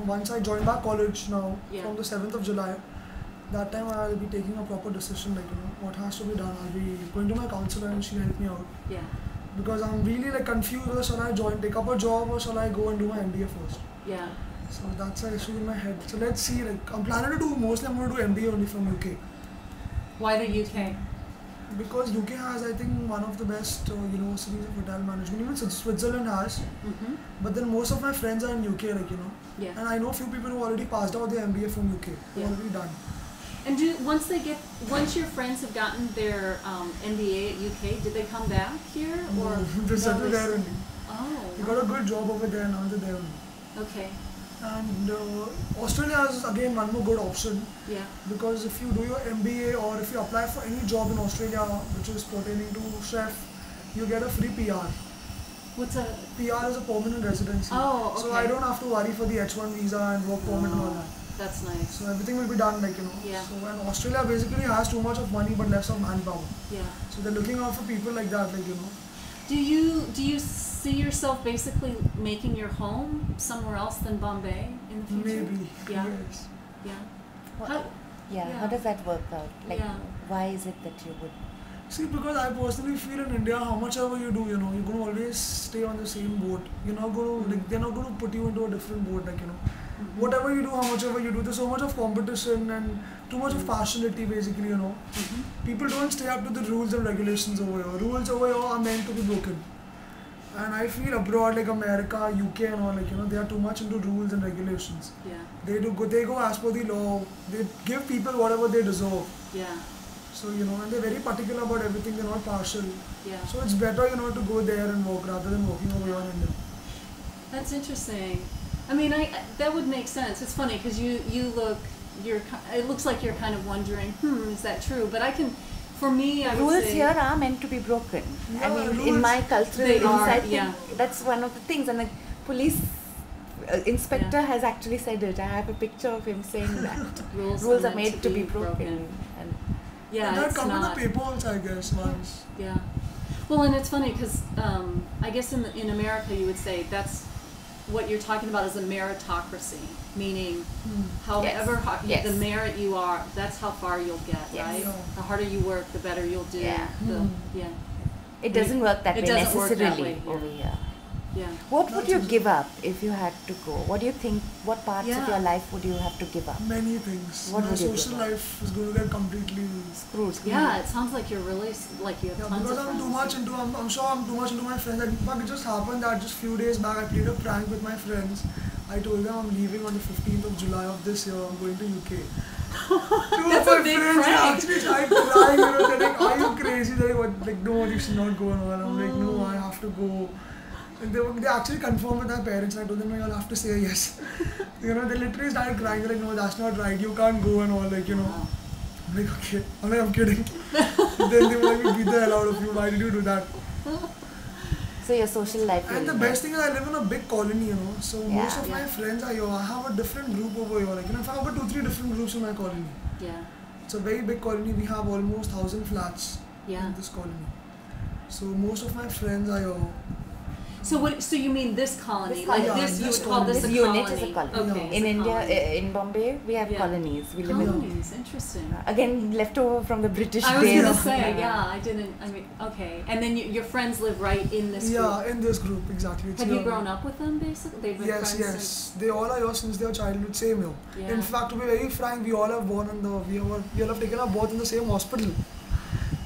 Once I join back college now, Yeah. from the 7th of July, that time I'll be taking a proper decision, what has to be done. I'll be going to my counselor and she'll help me out. Yeah. Because I'm really confused whether shall I take up a job or shall I go and do my MBA first. Yeah. So that's an issue in my head. So let's see, I'm planning to do, mostly I'm going to do MBA only from UK. Why the UK? Because UK has, I think, one of the best universities of hotel management. Even Switzerland has. Mm-hmm. But then most of my friends are in UK, Yeah. And I know a few people who already passed out their MBA from UK. Yeah. Already done. And once your friends have gotten their MBA at UK, did they come back here or? They settled there only. Oh. They got a good job over there, now they're there only. Okay. And Australia is again one more good option. Yeah. Because if you do your MBA or if you apply for any job in Australia which is pertaining to chef, you get a free PR. What's a PR is a permanent residency. Oh, okay. So I don't have to worry for the H1 visa and work permit and all that. That's nice. So everything will be done Yeah. So and Australia basically has too much of money but less of manpower. Yeah. So they're looking out for people like that, Do you see yourself basically making your home somewhere else than Bombay in the future? Maybe. Yeah. Yes. Yeah. How, Yeah. how does that work out? Yeah. Why is it that you would? See, because I personally feel in India, how much ever you do, you're going to always stay on the same boat. You're not going to, they're not going to put you into a different boat, Mm-hmm. Whatever you do, how much ever you do, there's so much of competition and too much of partiality, basically, Mm-hmm. People don't stay up to the rules and regulations over here. Rules over here are meant to be broken. And I feel abroad, like America, UK and all, they are too much into rules and regulations. Yeah. They go as per the law. They give people whatever they deserve. Yeah. So, and they're very particular about everything, they're not partial. Yeah. So it's better, to go there and work rather than working over here in India. That's interesting. I mean, that would make sense. It's funny because it looks like you're kind of wondering, is that true? But for me, I would Rules say, here are meant to be broken. Yeah, I mean, rules, in my cultural they are, insight, yeah. that's one of the things. And the police inspector Yeah. has actually said it. I have a picture of him saying that. rules are made to be broken. And Yeah, and that it's come in the not. paper also, I guess, once. Yeah. Well, and it's funny because I guess in America you would say that's what you're talking about is a meritocracy, meaning however Yes. the merit you are, that's how far you'll get, Yes. right? Yeah. The harder you work, the better you'll do. Yeah. Yeah. it doesn't work that It way doesn't work that necessarily way, yeah. over here. Yeah. What would That's you it. give up if you had to go? What do you think? What parts of Yeah. your life would you have to give up? Many things. What My would you social give up? life is going to get completely Screwed. Yeah, it sounds like you're really like you have Yeah, tons because of I'm too friends. much into, I'm sure I'm too much into my friends. In fact, it just happened that just few days back I played a prank with my friends. I told them I'm leaving on the 15th of July of this year. I'm going to UK. Two That's of a my big friends prank. actually tried crying. They're like, "Are you crazy?" They're like, "No, you should not go." And all. I'm like, "No, I have to go." And they actually confirmed with my parents. And I told them, "No, you'll have to say yes." They literally started crying. They're like, "No, that's not right. You can't go." And all, Wow. I'm like, "Okay." I'm kidding. Then they were like, "We beat the hell out of you. Why did you do that?" So your social life. And the best thing is I live in a big colony, So most of Yeah. my friends are here. I have a different group over here. I've got 2-3 different groups in my colony. Yeah. It's a very big colony. We have almost 1,000 flats Yeah. in this colony. So most of my friends are here. So you mean this colony? This Like colony. this, you This would call this This a unit colony? is a colony. Okay. Yeah. it's In a India, colony. in Bombay, we have Yeah. colonies. We live in Colonies, interesting. again leftover from the British I was days. gonna say, I didn't. I mean, okay. And then your friends live right in this group. Yeah, in this group, exactly. It's Have you here. grown up with them basically? They've been Yes, friends yes. since. They all are here since their childhood, same here. Yeah. In fact, to be very frank, we all have born in we all have taken our birth in the same hospital.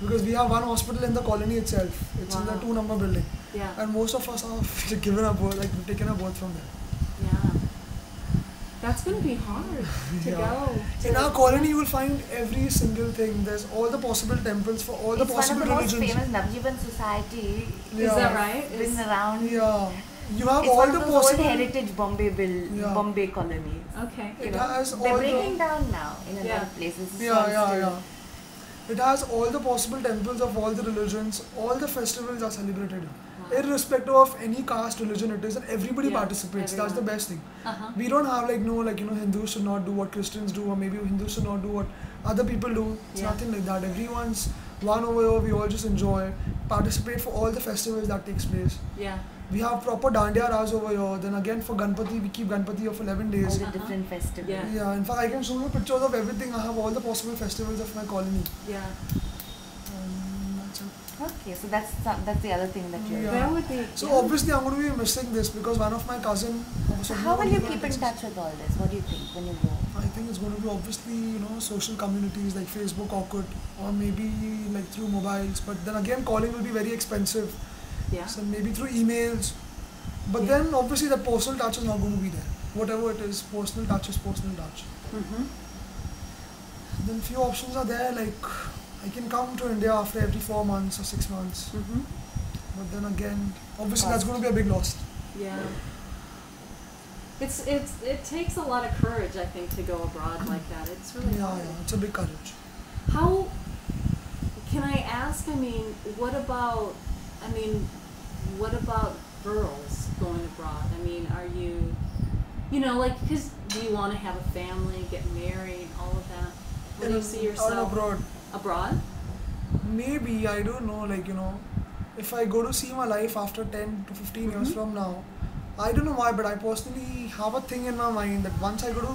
Because we have one hospital in the colony itself. It's in the Wow. 2-number building. Yeah. And most of us have given our birth, we've taken our birth from there. Yeah. That's gonna be hard to Yeah. go. In our colony, you will find every single thing. There's all the possible temples for all the It's one of possible the most religions. famous Navjivan society. Is that right? It's been Is- around. Yeah. You have It's all one the of those old possible. heritage Yeah. Bombay colonies. Okay. It You know, has all they're the. breaking down now in a Yeah. lot of places. It's Yeah, not yeah, still- yeah. It has all the possible temples of all the religions. All the festivals are celebrated here. Wow. Irrespective of any caste, religion it is, and everybody Yeah, participates. That's the everyone. best thing. Uh-huh. We don't have Hindus should not do what Christians do, or maybe Hindus should not do what other people do. It's Yeah. nothing like that. Everyone's one over here. We all just enjoy, participate for all the festivals that takes place. Yeah. We have proper Dandiya Raj over here. Then again for Ganpati, we keep Ganpati here for 11 All days. the different festivals. Yeah. Yeah, in fact, I can show you pictures of everything. I have all the possible festivals of my colony. Yeah. That's it. Okay, so that's the other thing that you're. Yeah. That would be. So yeah. obviously, I'm going to be missing this because one of my cousin. So how will you keep in touch with all this? What do you think when you go? I think it's going to be obviously social communities like Facebook, Orkut, or maybe like through mobiles. But then again, calling will be very expensive. Yeah. So maybe through emails. But Yeah. then obviously that personal touch is not going to be there. Whatever it is, personal touch is personal touch. Mm-hmm. Then few options are there, like I can come to India after every 4 months or 6 months. Mm-hmm. But then again, obviously that's going to be a big loss. Yeah. It takes a lot of courage, I think, to go abroad like that. It's really hard. Yeah, it's a big courage. How can I ask? What about girls going abroad? Are you, because do you want to have a family, get married, all of that? Where do you see yourself? Abroad. Abroad? Maybe, I don't know, if I go to see my life after 10 to 15 years from now, I don't know why, but I personally have a thing in my mind that once I go to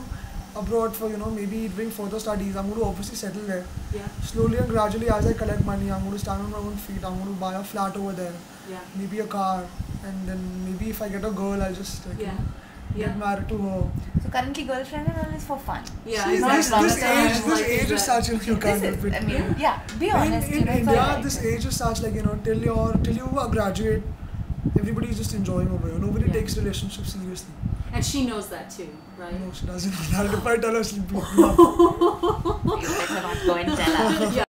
abroad for, maybe doing further studies, I'm going to obviously settle there. Yeah. Slowly and gradually, as I collect money, I'm going to stand on my own feet. I'm going to buy a flat over there, Yeah. maybe a car, and then maybe if I get a girl, I'll just get married to her. So currently, girlfriend and all is for fun. Yeah. See, not this long-term, age is such, you can't This help it. is, be honest. In it's India, alright. this age is such till you graduate, everybody is just enjoying over here. Nobody Yeah. takes relationships seriously. And she knows that too, right? No, she doesn't know that. If I tell her, she'll beat me up. You better not go and tell her. Yeah.